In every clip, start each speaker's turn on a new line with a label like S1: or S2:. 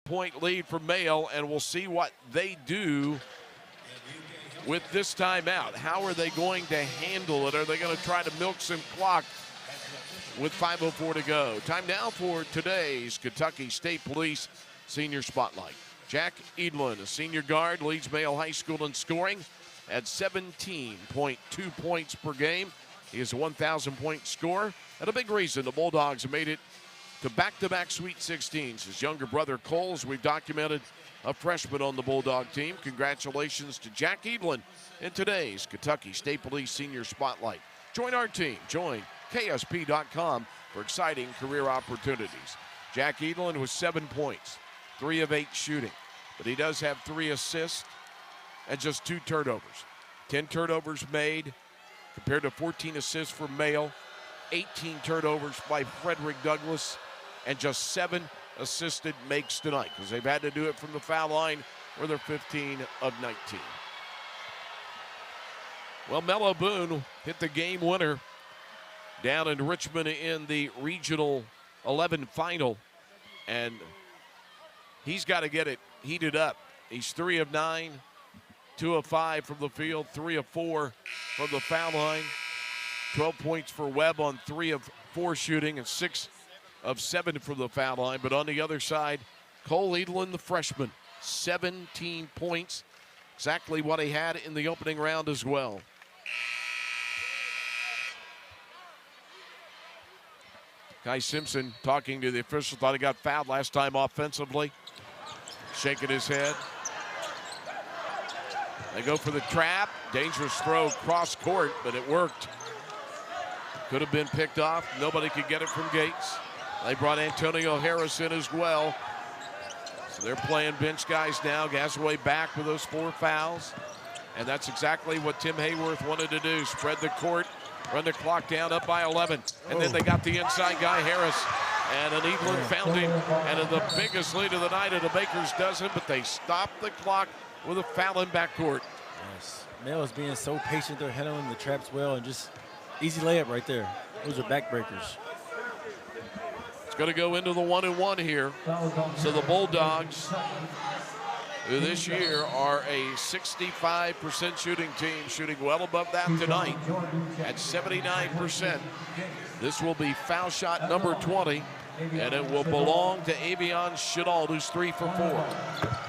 S1: Point lead for Mail, and we'll see what they do with this timeout. How are they going to handle it? Are they going to try to milk some clock with 5:04 to go? Time now for today's Kentucky State Police Senior Spotlight. Jack Edlin, a senior guard, leads Mail High School in scoring at 17.2 points per game. He is a 1,000-point scorer, and a big reason the Bulldogs made it to back-to-back Sweet 16s. His younger brother, Cole, as we've documented, a freshman on the Bulldog team. Congratulations to Jack Edlin in today's Kentucky State Police Senior Spotlight. Join our team. Join KSP.com for exciting career opportunities. Jack Edlin with 7 points, 3 of 8 shooting, but he does have 3 assists and just 2 turnovers. 10 turnovers made compared to 14 assists for Mail, 18 turnovers by Frederick Douglass, and just 7 assisted makes tonight because they've had to do it from the foul line where they're 15 of 19. Well, Mello Boone hit the game winner down in Richmond in the Regional 11 final, and he's got to get it heated up. He's 3 of 9, 2 of 5 from the field, 3 of 4 from the foul line. 12 points for Webb on 3 of 4 shooting and 6 of 7 from the foul line. But on the other side, Cole Edlin, the freshman, 17 points, exactly what he had in the opening round as well. Kai Simpson talking to the official, thought he got fouled last time offensively, shaking his head. They go for the trap, dangerous throw cross court, but it worked. Could have been picked off. Nobody could get it from Gates. They brought Antonio Harris in as well. So they're playing bench guys now. Gasaway back with those 4 fouls. And that's exactly what Tim Hayworth wanted to do. Spread the court, run the clock down, up by 11. And then they got the inside guy, Harris. And an Edlin found him. And in the biggest lead of the night of the Bakers dozen, but they stopped the clock with a foul in backcourt.
S2: Yes, Mail is being so patient. They're handling the traps well, and just easy layup right there. Those are backbreakers.
S1: It's going to go into the 1-and-1 here. So the Bulldogs, who this year are a 65% shooting team, shooting well above that tonight at 79%. This will be foul shot number 20, and it will belong to Avion Shadal, who's 3 for 4.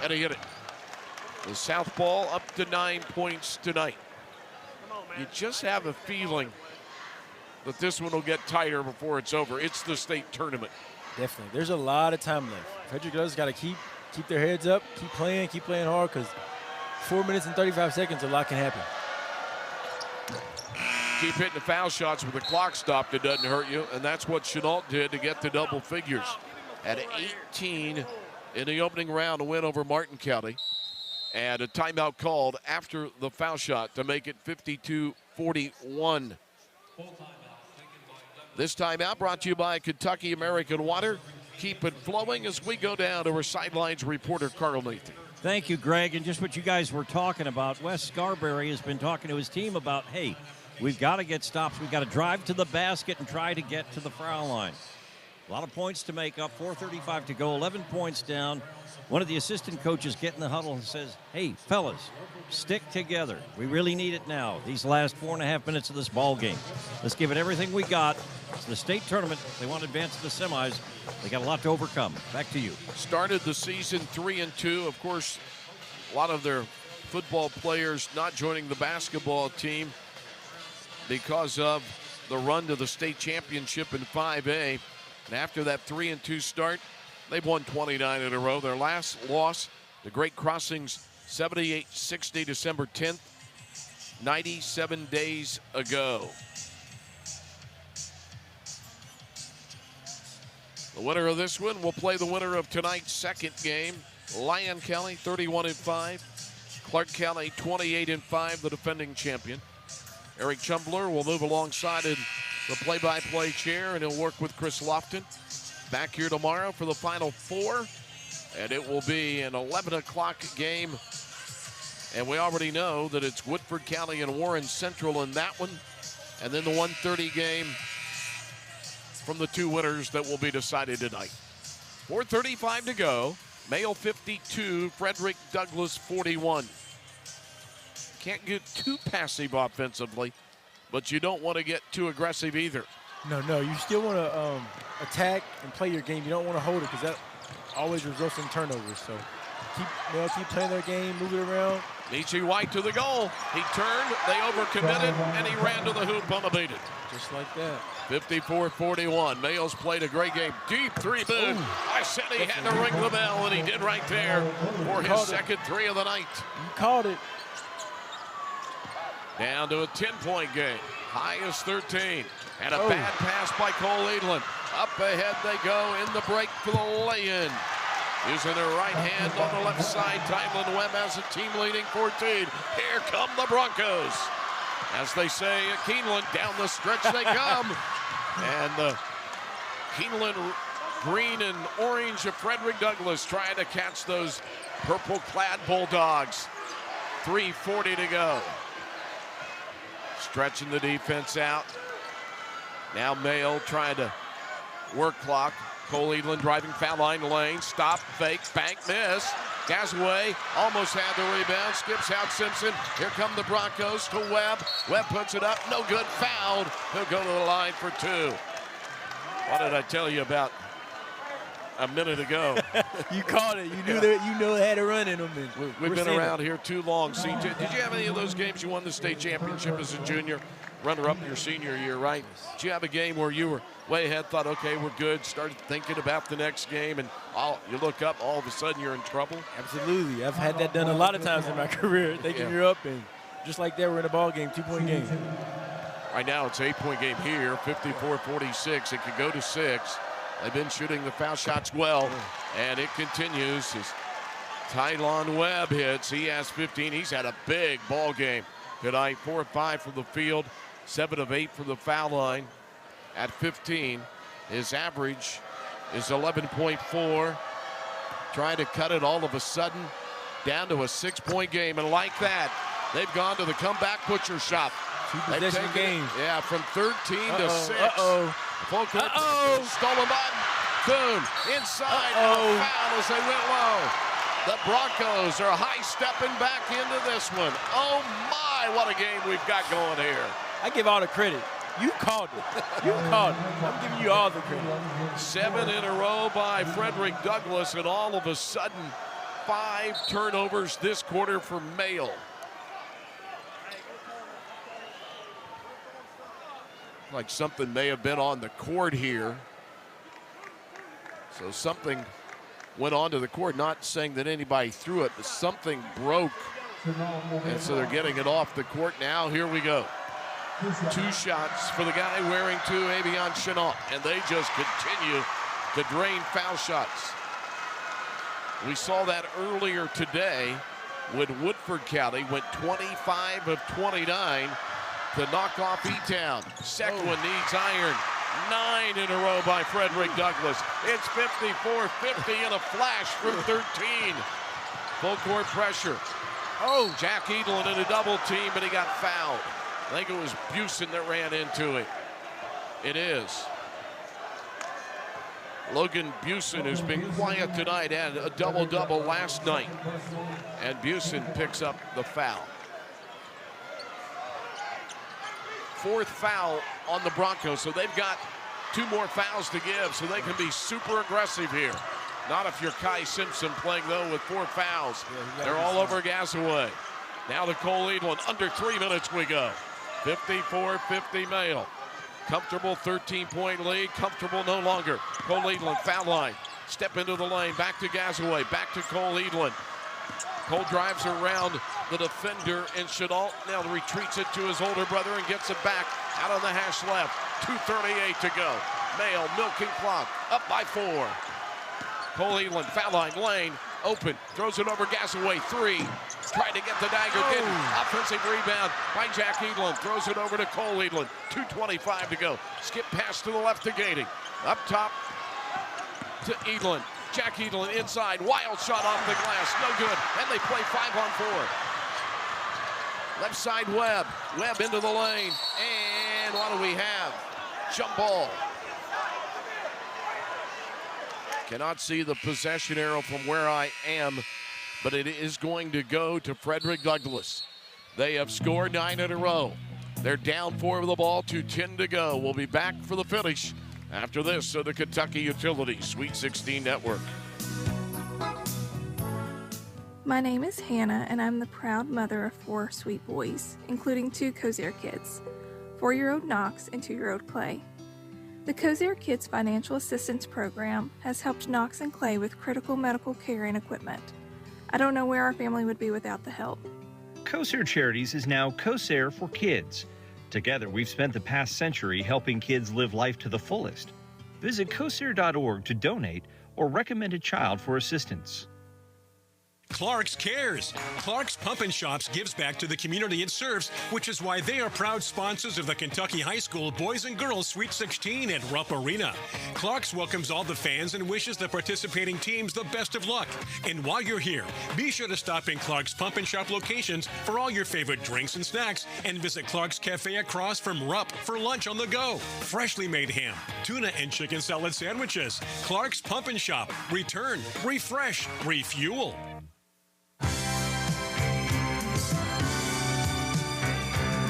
S1: And he hit it. The Southpaw up to 9 points tonight. You just have a feeling that this one will get tighter before it's over. It's the state tournament.
S2: Definitely. There's a lot of time left. Frederick does got to keep their heads up, keep playing hard, because 4 minutes and 35 seconds, a lot can happen.
S1: Keep hitting the foul shots with the clock stopped. It doesn't hurt you, and that's what Chenault did to get to double figures. At 18 in the opening round to win over Martin County. And a timeout called after the foul shot to make it 52-41. This timeout brought to you by Kentucky American Water. Keep it flowing as we go down to our sidelines reporter, Carl Nathan.
S3: Thank you, Greg. And just what you guys were talking about, Wes Scarberry has been talking to his team about, hey, we've got to get stops. We've got to drive to the basket and try to get to the foul line. A lot of points to make up, 4:35 to go, 11 points down. One of the assistant coaches get in the huddle and says, hey, fellas, stick together. We really need it now, these last 4.5 minutes of this ball game. Let's give it everything we got. It's the state tournament. They want to advance to the semis. They got a lot to overcome. Back to you.
S1: Started the season 3-2. Of course, a lot of their football players not joining the basketball team because of the run to the state championship in 5A. And after that 3-2 start, they've won 29 in a row. Their last loss, the Great Crossings, 78-60, December 10th, 97 days ago. The winner of this one will play the winner of tonight's second game. Lyon County, 31-5. Clark County, 28-5, the defending champion. Eric Chumbler will move alongside in the play-by-play chair, and he'll work with Chris Lofton. Back here tomorrow for the Final Four, and it will be an 11 o'clock game. And we already know that it's Woodford County and Warren Central in that one. And then the 1:30 game from the 2 winners that will be decided tonight. 4:35 to go. Mayo 52, Frederick Douglass 41. Can't get too passive offensively, but you don't want to get too aggressive either.
S2: No, you still want to attack and play your game. You don't want to hold it because that always results in turnovers. So keep playing their game, move it around.
S1: Nietzsche White to the goal. He turned, they overcommitted, and he ran to the hoop unabated.
S2: Just like that.
S1: 54-41. Mayo's played a great game. Deep three boot. I said he had to ring the bell, and he did right there for his second three of the night.
S2: You called it.
S1: Down to a 10-point game. High is 13. And a bad pass by Cole Edlin. Up ahead they go in the break for the lay-in. Using their right hand on the left side, Tylen Webb has a team-leading 14. Here come the Broncos. As they say at Keeneland, down the stretch they come. And the Keeneland green and orange of Frederick Douglass trying to catch those purple-clad Bulldogs. 3:40 to go. Stretching the defense out. Now Mayo trying to work clock. Cole Edlin driving foul line lane. Stop, fake, bank, miss. Gazaway almost had the rebound. Skips out Simpson. Here come the Broncos to Webb. Webb puts it up. No good. Fouled. He'll go to the line for two. What did I tell you about a minute ago?
S2: You called it. You knew that. You know it had a run in them.
S1: We've been around here too long. CJ, did you have any of those games you won the state championship as a junior? Runner-up your senior year, right? Did you have a game where you were way ahead, thought, okay, we're good, started thinking about the next game, and you look up, all of a sudden you're in trouble?
S2: Absolutely. I've had that done a lot of times in my career, thinking you're up, and just like that, we're in a ball game, 2-point game.
S1: Right now, it's an 8-point game here, 54-46. It could go to 6. They've been shooting the foul shots well, and it continues as Tylen Webb hits. He has 15. He's had a big ball game tonight. 4 of 5 from the field, 7 of 8 from the foul line. At 15, his average is 11.4. Trying to cut it all of a sudden down to a 6-point game, and like that, they've gone to the comeback butcher shop.
S2: Two-possession game.
S1: Yeah, from 13 to 6. Full court stolen by Kuhn. Inside, foul as they went low. The Broncos are high-stepping back into this one. Oh my, what a game we've got going here.
S2: I give all the credit. You called it. You called it. I'm giving you all the credit.
S1: 7 in a row by Frederick Douglass, and all of a sudden, 5 turnovers this quarter for Mayo. Like something may have been on the court here. So something went onto the court, not saying that anybody threw it, but something broke. And so they're getting it off the court now. Here we go. 2 shots for the guy wearing 2, Avion Chenault, and they just continue to drain foul shots. We saw that earlier today when Woodford County went 25 of 29 to knock off E-Town. Second one needs iron. 9 in a row by Frederick Douglass. It's 54-50 in a flash from 13. Full court pressure. Jack Edlin in a double team, but he got fouled. I think it was Busen that ran into it. It is. Logan Busen, who's been quiet tonight, had a double-double last night. And Busen picks up the foul. 4th foul on the Broncos, so they've got 2 more fouls to give, so they can be super aggressive here. Not if you're Kai Simpson playing, though, with 4 fouls. They're all over Gazaway. Now to Cole Edlin. Under 3 minutes we go. 54-50 Mayo. Comfortable 13-point lead. Comfortable no longer. Cole Edlin, foul line. Step into the lane. Back to Gazaway. Back to Cole Edlin. Cole drives around the defender, and Chenault now retreats it to his older brother and gets it back out on the hash left. 2:38 to go. Mayo milking clock. Up by 4. Cole Edlin, foul line, lane, open, throws it over Gazaway, 3. Tried to get the dagger, didn't. Offensive rebound by Jack Edlin. Throws it over to Cole Edlin. 2:25 to go. Skip pass to the left to Gating. Up top to Edlin. Jack Edlin inside. Wild shot off the glass. No good. And they play 5-on-4. Left side Webb. Webb into the lane. And what do we have? Jump ball. Cannot see the possession arrow from where I am, but it is going to go to Frederick Douglass. They have scored 9 in a row. They're down 4 with the ball, 2:10 to go. We'll be back for the finish after this of the Kentucky Utility Sweet 16 Network.
S4: My name is Hannah, and I'm the proud mother of 4 sweet boys, including 2 Cozier kids, 4-year-old Knox and 2-year-old Clay. The Cozier Kids Financial Assistance Program has helped Knox and Clay with critical medical care and equipment. I don't know where our family would be without the help.
S5: Cozier Charities is now Cozier for Kids. Together, we've spent the past century helping kids live life to the fullest. Visit cozier.org to donate or recommend a child for assistance.
S6: Clark's cares. Clark's Pump and Shops gives back to the community it serves, which is why they are proud sponsors of the Kentucky High School Boys and Girls Sweet 16 at Rupp Arena. Clark's welcomes all the fans and wishes the participating teams the best of luck. And while you're here, be sure to stop in Clark's Pump and Shop locations for all your favorite drinks and snacks, and visit Clark's Cafe across from Rupp for lunch on the go. Freshly made ham, tuna and chicken salad sandwiches. Clark's Pump and Shop. Return, refresh, refuel.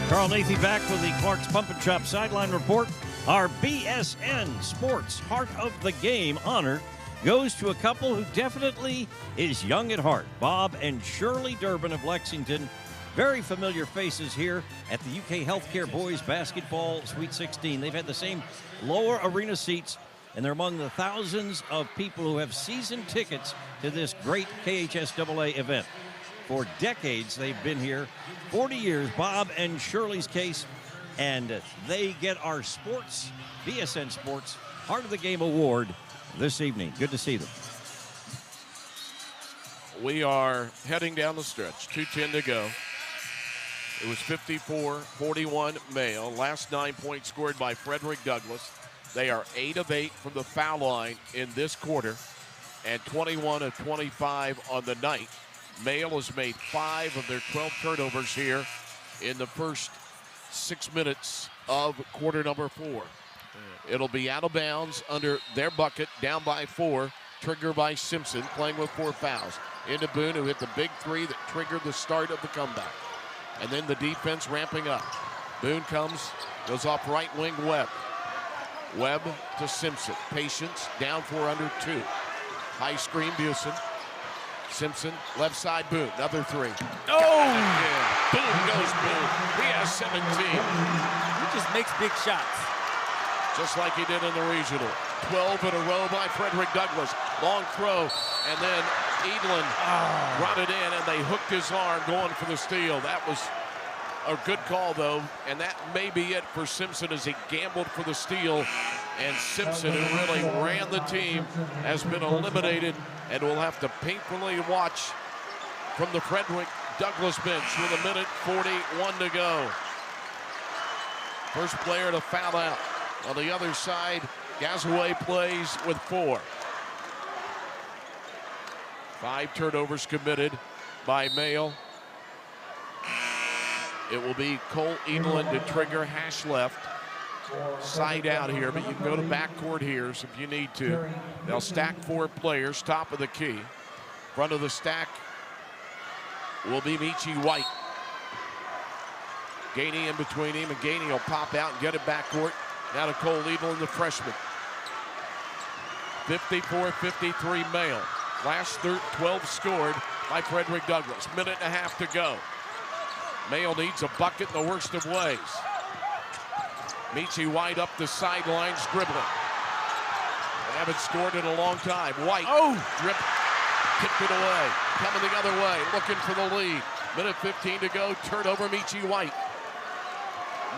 S3: Carl Nathy back with the Clark's Pump and Shop Sideline Report. Our BSN Sports Heart of the Game honor goes to a couple who definitely is young at heart. Bob and Shirley Durbin of Lexington. Very familiar faces here at the UK Healthcare Boys Basketball Sweet 16. They've had the same lower arena seats, and they're among the thousands of people who have season tickets to this great KHSAA event. For decades, they've been here. 40 years, Bob and Shirley's case, and they get our sports, BSN Sports Heart of the Game Award this evening. Good to see them.
S1: We are heading down the stretch, 2:10 to go. It was 54-41 Mayo. Last 9 points scored by Frederick Douglass. They are 8 of 8 from the foul line in this quarter and 21 of 25 on the night. Mayo has made 5 of their 12 turnovers here in the first 6 minutes of quarter number 4. It'll be out of bounds under their bucket, down by 4. Trigger by Simpson, playing with 4 fouls. Into Boone, who hit the big 3 that triggered the start of the comeback. And then the defense ramping up. Boone goes off right wing Webb. Webb to Simpson. Patience, down 4 under 2. High screen, Busen. Simpson, left side, Boone, another 3.
S2: Oh!
S1: Boom goes Boone. He has 17.
S2: He just makes big shots.
S1: Just like he did in the regional. 12 in a row by Frederick Douglass. Long throw, and then Edlin brought it in, and they hooked his arm going for the steal. That was a good call, though, and that may be it for Simpson as he gambled for the steal. And Simpson, who really ran the team, has been eliminated and will have to painfully watch from the Frederick Douglass bench with 1:41 to go. First player to foul out. On the other side, Gazaway plays with 4. 5 turnovers committed by Mayo. It will be Cole Edlin to trigger, hash left. Side out here, but you can go to backcourt here if you need to. They'll stack 4 players, top of the key. Front of the stack will be Michi White. Gainey in between him, and Gainey will pop out and get it backcourt. Now to Cole Edlin, the freshman. 54-53 Mayo. Last 12 scored by Frederick Douglass. 1.5 to go. Mayo needs a bucket in the worst of ways. Michi White up the sidelines, dribbling. They haven't scored in a long time. White, drip, tipped it away. Coming the other way, looking for the lead. 1:15 to go, turnover, Michi White.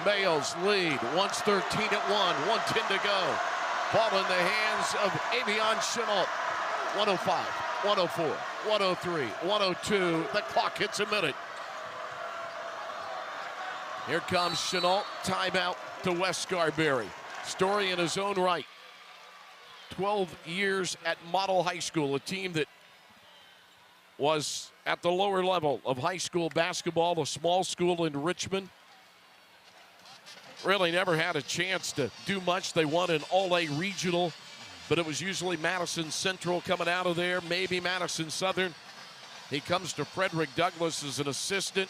S1: Mayo's lead, 1:13 at 1:10 to go. Ball in the hands of Avion Chenault. 105, 104, 103, 102. The clock hits a minute. Here comes Chenault, timeout to West Scarberry. Story in his own right. 12 years at Model High School, a team that was at the lower level of high school basketball, a small school in Richmond. Really never had a chance to do much. They won an All-A regional but it was usually Madison Central coming out of there, maybe Madison Southern. He comes to Frederick Douglass as an assistant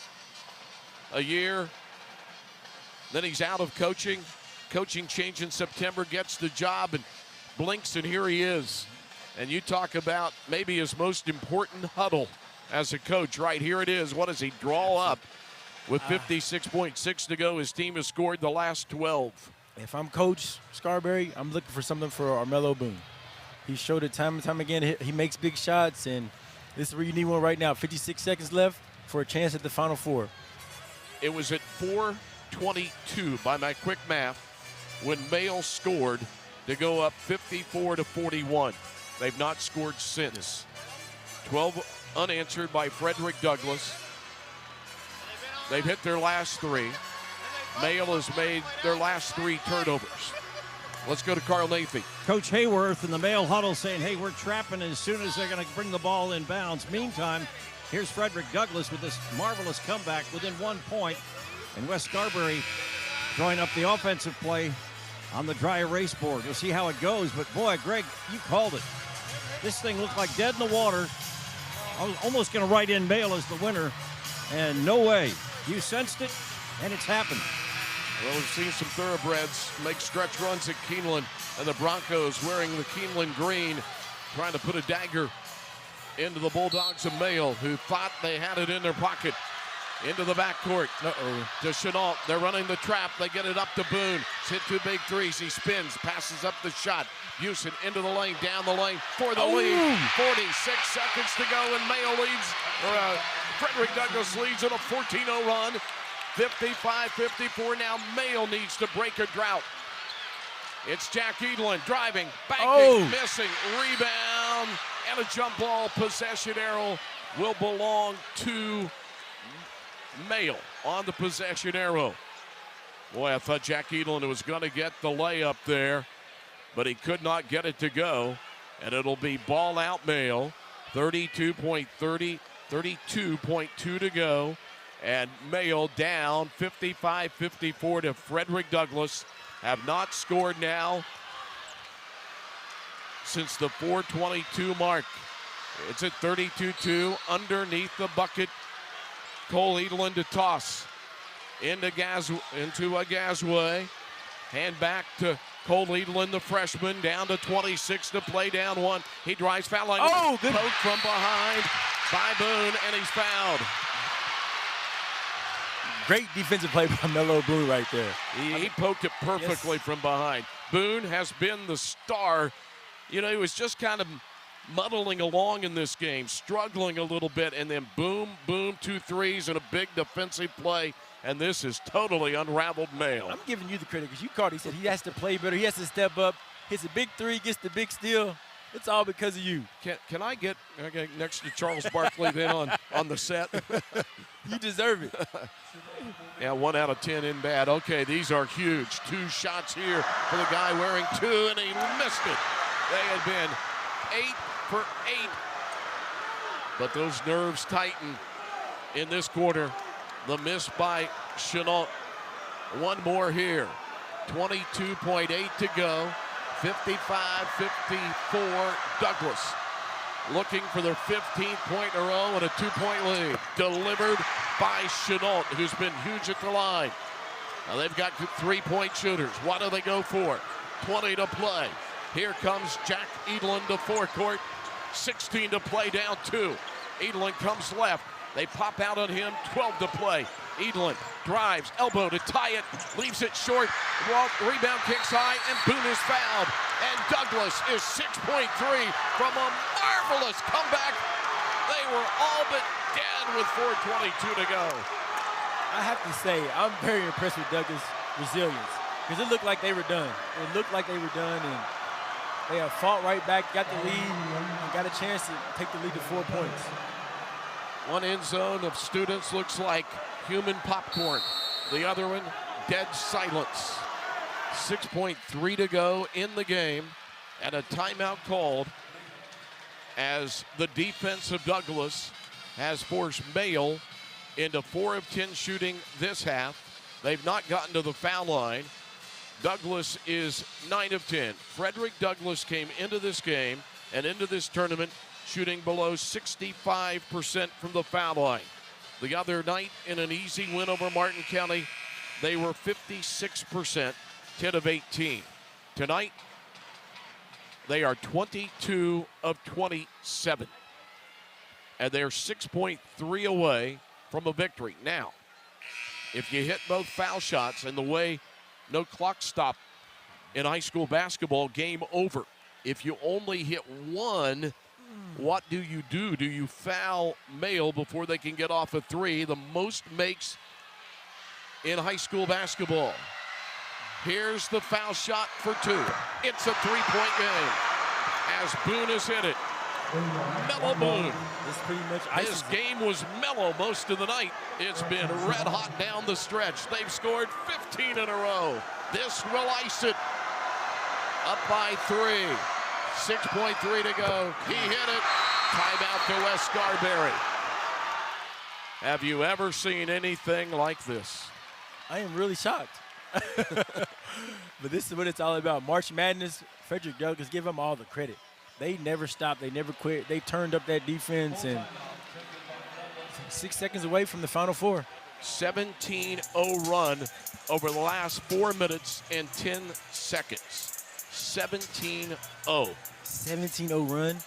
S1: a year. Then he's out of coaching. Coaching change in September, gets the job and blinks, and here he is. And you talk about maybe his most important huddle as a coach. Right here it is. What does he draw up? With 56.6 to go, his team has scored the last 12.
S2: If I'm Coach Scarberry, I'm looking for something for Armello Boone. He showed it time and time again. He makes big shots, and this is where you need one right now. 56 seconds left for a chance at the Final Four.
S1: It was at 4:22 by my quick math when Mail scored to go up 54-41. They've not scored since. 12 unanswered by Frederick Douglass. They've hit their last 3. Mail has made their last 3 turnovers. Let's go to Carl Nathy.
S3: Coach Hayworth in the Mail huddle saying, hey, we're trapping as soon as they're going to bring the ball in bounds. Meantime, here's Frederick Douglass with this marvelous comeback within 1 point. And Wes Scarberry drawing up the offensive play on the dry erase board. We'll see how it goes. But, boy, Greg, you called it. This thing looked like dead in the water. I was almost going to write in Mail as the winner, and no way. You sensed it, and it's happened.
S1: Well, we've seen some thoroughbreds make stretch runs at Keeneland, and the Broncos wearing the Keeneland green, trying to put a dagger into the Bulldogs of Mail, who thought they had it in their pocket. Into the backcourt. To Chenault. They're running the trap. They get it up to Boone. Hit 2 big threes. He spins, passes up the shot. Busen into the lane, down the lane for the lead. 46 seconds to go, and Mail leads. Frederick Douglass leads in a 14-0 run. 55-54. Now Mail needs to break a drought. It's Jack Edlin driving, banking, missing, rebound, and a jump ball. Possession arrow will belong to Mail on the possession arrow. Boy, I thought Jack Edlin was going to get the layup there, but he could not get it to go. And it'll be ball out Mail. 32.2 to go. And Mail down 55-54 to Frederick Douglass. Have not scored now since the 4:22 mark. It's at 32-2 underneath the bucket. Cole Edlin to toss into Agazwe. Hand back to Cole Edlin, the freshman, down to 26 to play, down 1. He drives, foul line.
S2: Good
S1: poke from behind by Boone, and he's fouled.
S2: Great defensive play by Melo Boone right there.
S1: He poked it perfectly from behind. Boone has been the star. You know, he was just kind of muddling along in this game, struggling a little bit, and then boom, 2 threes and a big defensive play, and this is totally unraveled Mail.
S2: I'm giving you the credit because you called. He said he has to play better. He has to step up. Hits a big 3, gets the big steal. It's all because of you.
S1: Can I get next to Charles Barkley then on the set?
S2: You deserve it.
S1: Yeah, 1 out of 10 in bad. Okay, these are huge. 2 shots here for the guy wearing 2, and he missed it. They had been 8 for 8. But those nerves tighten in this quarter. The miss by Chenault. 1 more here. 22.8 to go. 55-54 Douglass. Looking for their 15th point in a row and a 2-point lead. Delivered by Chenault, who's been huge at the line. Now they've got 3-point shooters. What do they go for? 20 to play. Here comes Jack Edlin to forecourt. 16 to play, down 2. Edlin comes left. They pop out on him, 12 to play. Edlin drives, elbow to tie it, leaves it short. Rebound kicks high, and Boone is fouled. And Douglass is 6.3 from a marvelous comeback. They were all but dead with 4:22 to go.
S2: I have to say, I'm very impressed with Douglass' resilience because it looked like they were done. It looked like they were done, and they have fought right back, got the lead, and got a chance to take the lead to 4 points.
S1: One end zone of students looks like human popcorn. The other one, dead silence. 6.3 to go in the game, and a timeout called as the defense of Douglass has forced Mail into 4 of 10 shooting this half. They've not gotten to the foul line. Douglas is 9 of 10. Frederick Douglass came into this game and into this tournament shooting below 65% from the foul line. The other night in an easy win over Martin County, they were 56%, 10 of 18. Tonight, they are 22 of 27. And they're 6.3 away from a victory. Now, if you hit both foul shots and the way no clock stop in high school basketball, game over. If you only hit one, what do? Do you foul Male before they can get off a three? The most makes in high school basketball. Here's the foul shot for two. It's a three-point game as Boone has hit it. Mellow Boone.
S2: This pretty much
S1: This game was mellow most of the night. It's been red hot down the stretch. They've scored 15 in a row. This will ice it. Up by 3. 6.3 to go. He hit it. Timeout to West Scarberry. Have you ever seen anything like this?
S2: I am really shocked. But this is what it's all about. March Madness, Frederick Douglass, give them all the credit. They never stopped. They never quit. They turned up that defense, and 6 seconds away from the Final Four.
S1: 17-0 run over the last 4 minutes and 10 seconds. 17-0.
S2: 17-0 run.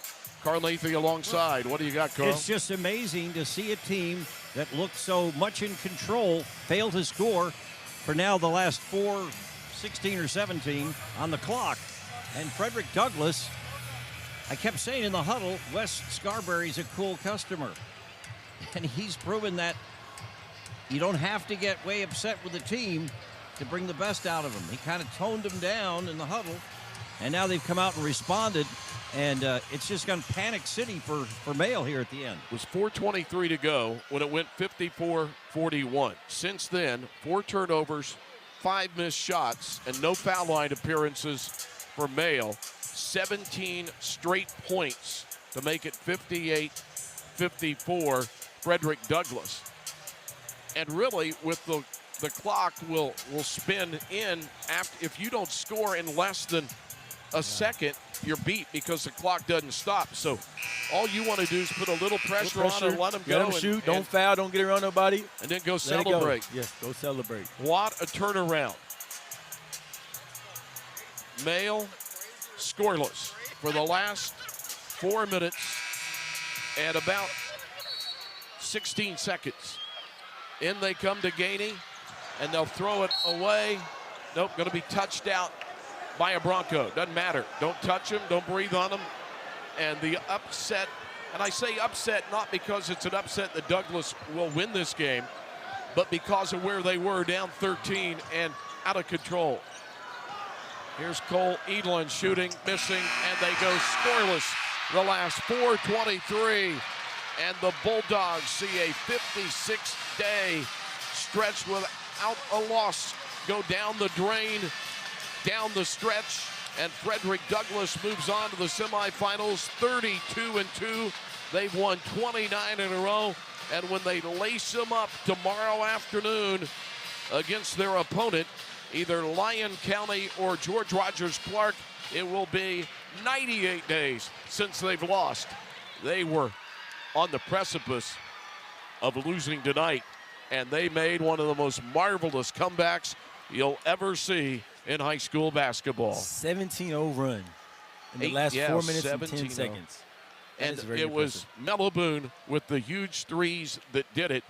S1: Carl Nathan alongside. What do you got, Carl?
S3: It's just amazing to see a team that looked so much in control fail to score for now the last 16 or 17 on the clock. And Frederick Douglass, I kept saying in the huddle, Wes Scarberry's a cool customer. And he's proven that you don't have to get way upset with the team to bring the best out of them. He kind of toned them down in the huddle, and now they've come out and responded, and it's just gone panic city for Male here at the end.
S1: It was 4:23 to go when it went 54-41. Since then, 4 turnovers, 5 missed shots, and no foul line appearances for Male. 17 straight points to make it 58-54, Frederick Douglass. And really, with the clock will spin in after, if you don't score in less than a second, you're beat because the clock doesn't stop. So all you want to do is put a little pressure on and let them go.
S2: Let them shoot, don't foul, don't get around nobody.
S1: And then go celebrate.
S2: Yes, go celebrate.
S1: What a turnaround. Male scoreless for the last 4 minutes and about 16 seconds. In they come to Gainey, and they'll throw it away. Nope, going to be touched out by a Bronco. Doesn't matter. Don't touch him. Don't breathe on him. And the upset, and I say upset not because it's an upset that Douglass will win this game, but because of where they were, down 13 and out of control. Here's Cole Edlin shooting, missing, and they go scoreless the last 4:23. And the Bulldogs see a 56-day stretch without a loss go down the drain, down the stretch, and Frederick Douglass moves on to the semifinals, 32-2. They've won 29 in a row, and when they lace them up tomorrow afternoon against their opponent, either Lyon County or George Rogers Clark, it will be 98 days since they've lost. They were on the precipice of losing tonight, and they made one of the most marvelous comebacks you'll ever see in high school basketball.
S2: 17-0 run in the last 4 minutes and 10
S1: 17-0.
S2: seconds.
S1: And it was Mellow Boone with the huge threes that did it.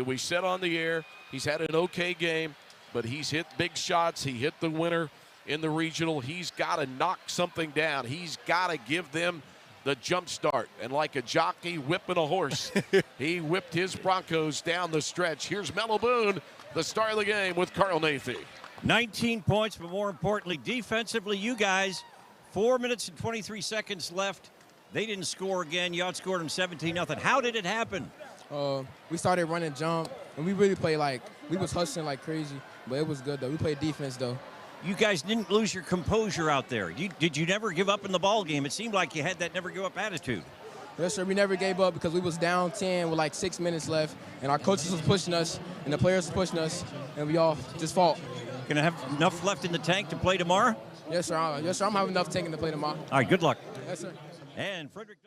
S1: We said on the air, he's had an okay game, but he's hit big shots. He hit the winner in the regional. He's got to knock something down. He's got to give them the jump start. And like a jockey whipping a horse, he whipped his Broncos down the stretch. Here's Mellow Boone, the star of the game with Carl Nathy.
S3: 19 points, but more importantly, defensively, you guys, 4 minutes and 23 seconds left. They didn't score again. You outscored them 17-0. How did it happen?
S7: We started running jump, and we really played we was hustling like crazy, but it was good, though. We played defense, though.
S3: You guys didn't lose your composure out there. Did you never give up in the ball game? It seemed like you had that never give up attitude.
S7: Yes, sir. We never gave up because we was down 10 with 6 minutes left, and our coaches was pushing us, and the players was pushing us, and we all just fought.
S3: Going to have enough left in the tank to play tomorrow?
S7: Yes, sir. Yes, sir. I'm having enough tanking to play tomorrow.
S3: All right, good luck.
S7: Yes, sir.
S3: And Frederick.